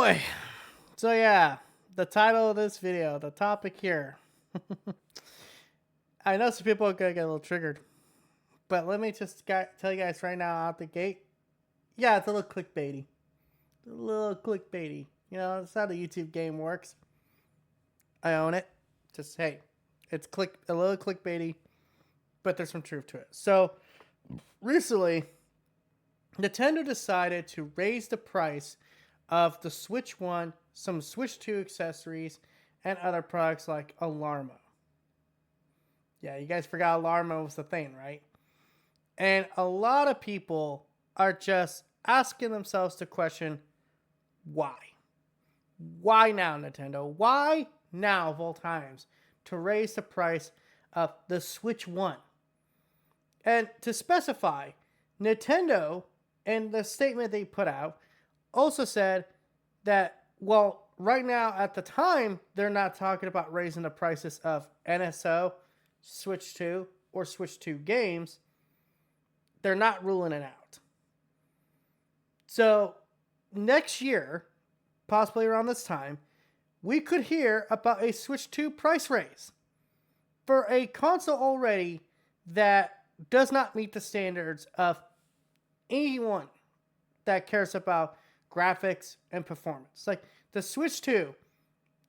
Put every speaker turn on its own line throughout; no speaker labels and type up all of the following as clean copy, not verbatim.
boy. So yeah, the title of this video, the topic here. I know some people are gonna get a little triggered, but let me just tell you guys right now out the gate. Yeah, it's a little clickbaity. A little clickbaity. You know, that's how the YouTube game works. I own it. Just hey, it's a little clickbaity, but there's some truth to it. So recently, Nintendo decided to raise the price of the Switch 1, some Switch 2 accessories, and other products like Alarma. Yeah, you guys forgot Alarma was the thing, right? And a lot of people are just asking themselves the question, why? Why now, Nintendo? Why now, of all times, to raise the price of the Switch 1? And to specify, Nintendo, in the statement they put out, also said that, well, right now, at the time, they're not talking about raising the prices of NSO, Switch 2, or Switch 2 games. They're not ruling it out. So, next year, possibly around this time, we could hear about a Switch 2 price raise for a console already that does not meet the standards of anyone that cares about graphics and performance. Like, the Switch 2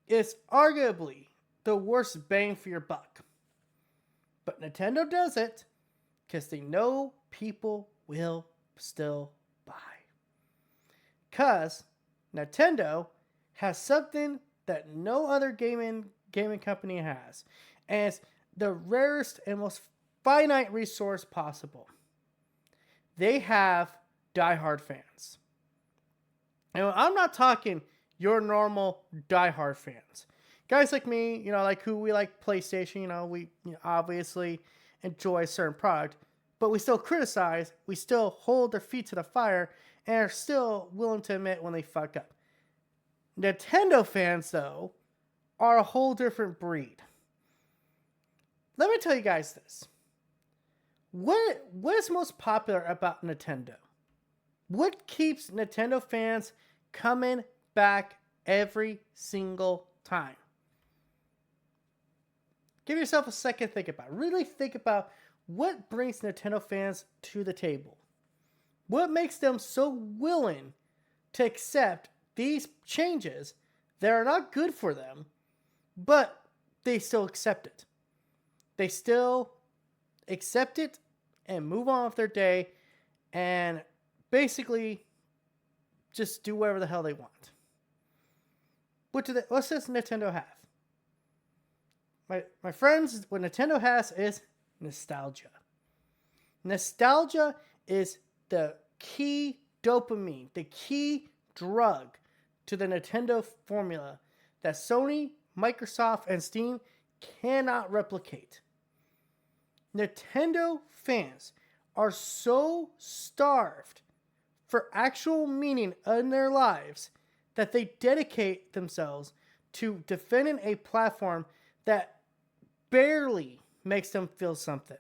is arguably the worst bang for your buck. But Nintendo does it because they know people will still buy. Because Nintendo has something that no other gaming company has. And it's the rarest and most finite resource possible. They have diehard fans. And I'm not talking your normal diehard fans. Guys like me, like who we like PlayStation, we obviously enjoy a certain product, but we still criticize, we still hold their feet to the fire, and are still willing to admit when they fuck up. Nintendo fans, though, are a whole different breed. Let me tell you guys this. What is most popular about Nintendo? What keeps Nintendo fans coming back every single time? Give yourself a second to think about it. Really think about what brings Nintendo fans to the table. What makes them so willing to accept these changes that are not good for them, but they still accept it. They still accept it and move on with their day and basically just do whatever the hell they want. What does Nintendo have? My friends, what Nintendo has is nostalgia. Nostalgia is the key dopamine, the key drug to the Nintendo formula that Sony, Microsoft, and Steam cannot replicate. Nintendo fans are so starved for actual meaning in their lives that they dedicate themselves to defending a platform that barely makes them feel something.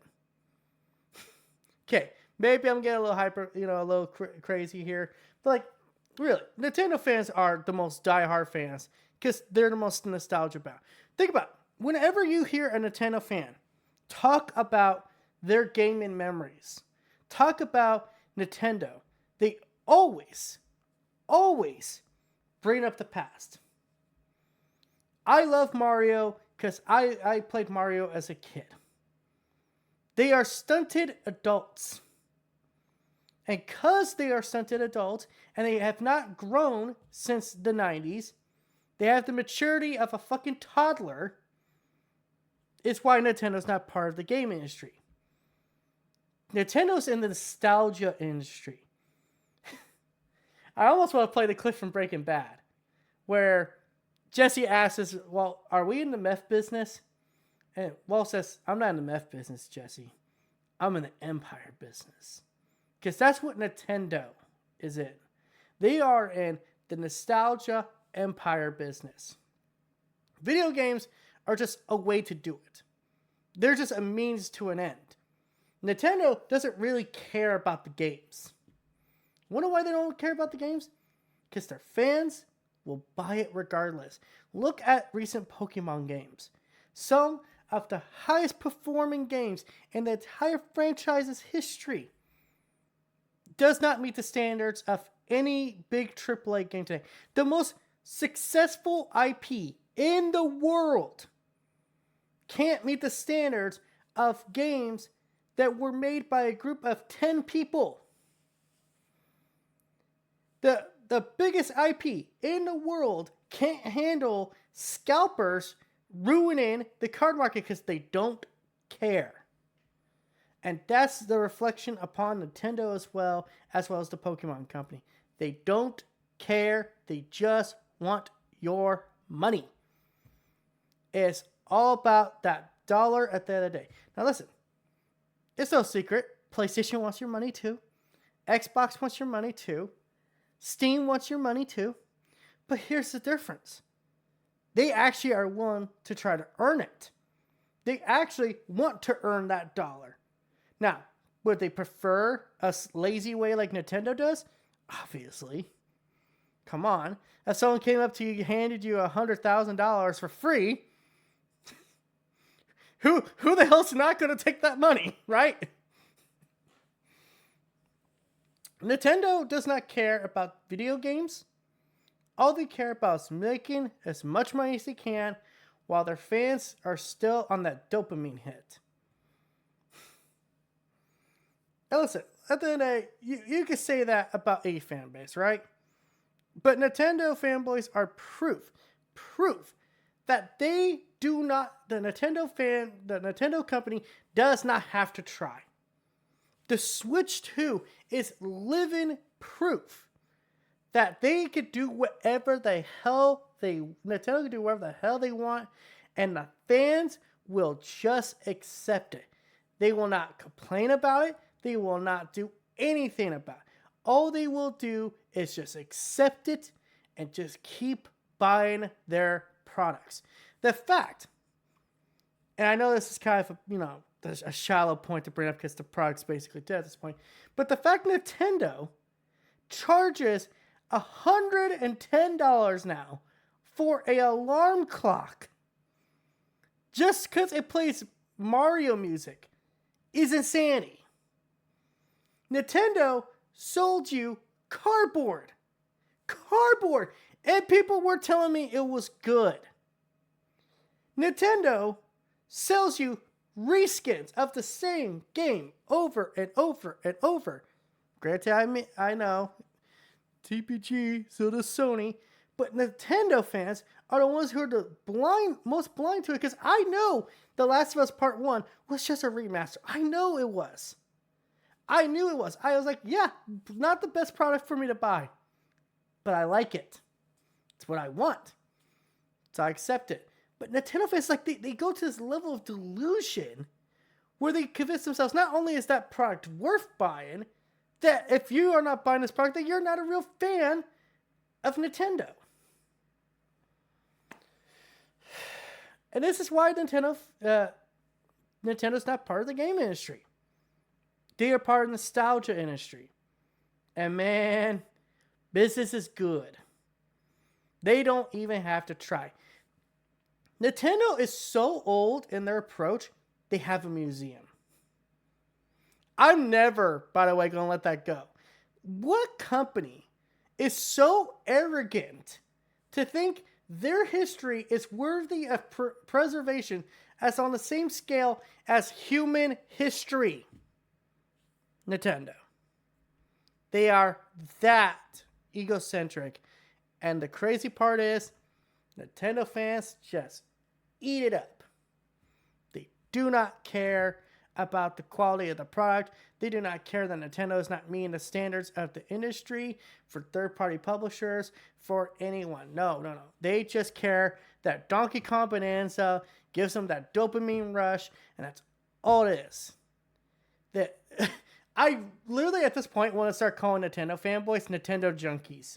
Okay, maybe I'm getting a little hyper, a little crazy here, but like, really, Nintendo fans are the most diehard fans because they're the most nostalgia about. Think about it. Whenever you hear a Nintendo fan talk about their gaming memories, talk about Nintendo, they always bring up the past. I love Mario because I played Mario as a kid. They are stunted adults. And because they are stunted adults and they have not grown since the 90s, they have the maturity of a fucking toddler, is why Nintendo's not part of the game industry. Nintendo's in the nostalgia industry. I almost want to play the clip from Breaking Bad, where Jesse asks, well, are we in the meth business? And Walt says, I'm not in the meth business, Jesse. I'm in the empire business. Because that's what Nintendo is in. They are in the nostalgia empire business. Video games are just a way to do it. They're just a means to an end. Nintendo doesn't really care about the games. Wonder why they don't care about the games? Because their fans will buy it regardless. Look at recent Pokemon games. Some of the highest performing games in the entire franchise's history does not meet the standards of any big AAA game today. The most successful IP in the world can't meet the standards of games that were made by a group of 10 people. The biggest IP in the world can't handle scalpers ruining the card market because they don't care. And that's the reflection upon Nintendo as well as the Pokemon Company. They don't care. They just want your money. It's all about that dollar at the end of the day. Now listen, it's no secret. PlayStation wants your money too. Xbox wants your money too. Steam wants your money too. But here's the difference. They actually are willing to try to earn it. They actually want to earn that dollar. Now, would they prefer a lazy way like Nintendo does? Obviously. Come on. If someone came up to you and handed you $100,000 for free, who the hell's not going to take that money, right? Nintendo does not care about video games. All they care about is making as much money as they can while their fans are still on that dopamine hit. Now listen, at the end of the day, you could say that about any fan base, right? But Nintendo fanboys are proof that the Nintendo company does not have to try. The Switch 2 is living proof that they could do whatever the hell Nintendo can do whatever the hell they want, and the fans will just accept it. They will not complain about it. They will not do anything about it. All they will do is just accept it and just keep buying their products. The fact, and I know this is kind of a shallow point to bring up because the product's basically dead at this point, but the fact Nintendo charges $110 now for an alarm clock just because it plays Mario music is insanity. Nintendo sold you cardboard, and people were telling me it was good. Nintendo sells you reskins of the same game over and over and over. Granted, I know, TPG, so does Sony, but Nintendo fans are the ones who are the most blind to it, because I know The Last of Us Part 1 was just a remaster. I know it was. I knew it was. I was like, yeah, not the best product for me to buy, but I like it. It's what I want. So I accept it. But Nintendo fans, like, they go to this level of delusion where they convince themselves not only is that product worth buying, that if you are not buying this product, that you're not a real fan of Nintendo. And this is why Nintendo's not part of the game industry. They are part of the nostalgia industry. And man, business is good. They don't even have to try. Nintendo is so old in their approach, they have a museum. I'm never, by the way, going to let that go. What company is so arrogant to think their history is worthy of preservation as on the same scale as human history? Nintendo. They are that egocentric. And the crazy part is, Nintendo fans just eat it up. They do not care about the quality of the product. They do not care that Nintendo is not meeting the standards of the industry for third-party publishers, for anyone. No. They just care that Donkey Kong Bonanza gives them that dopamine rush, and that's all it is. That I literally at this point want to start calling Nintendo fanboys Nintendo junkies.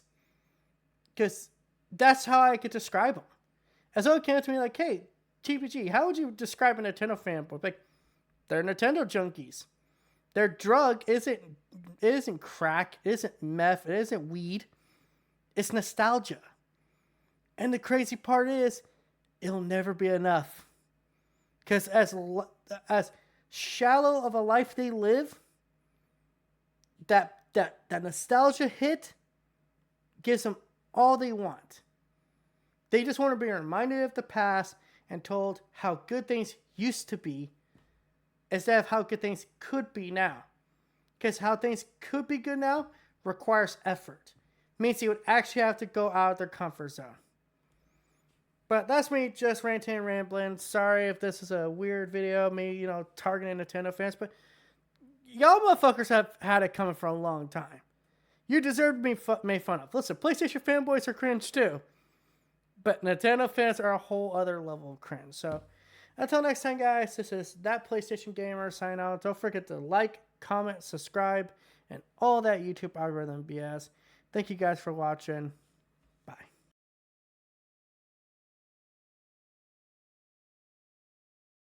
Because that's how I could describe them. As someone came up to me like, hey, TPG, how would you describe a Nintendo fanboy? Like, they're Nintendo junkies. Their drug isn't crack, it isn't meth, it isn't weed. It's nostalgia. And the crazy part is, it'll never be enough. Because as shallow of a life they live, that nostalgia hit gives them all they want. They just want to be reminded of the past and told how good things used to be instead of how good things could be now. Because how things could be good now requires effort. Means you would actually have to go out of their comfort zone. But that's me just ranting and rambling. Sorry if this is a weird video, me, targeting Nintendo fans, but y'all motherfuckers have had it coming for a long time. You deserve to be made fun of. Listen, PlayStation fanboys are cringe too. But Nintendo fans are a whole other level of cringe. So, until next time, guys, this is That PlayStation Gamer sign out. Don't forget to like, comment, subscribe, and all that YouTube algorithm BS. Thank you guys for watching.